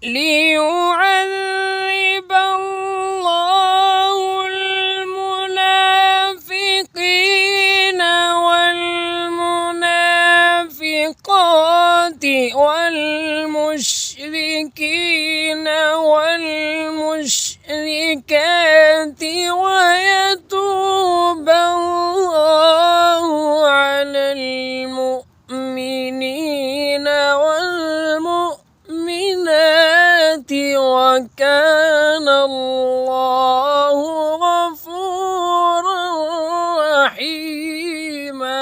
ليعذب الله المنافقين والمنافقات والمشركين والمشركات ويتوب الله على المؤمنين والمؤمنات وكان الله غفورا رحيما.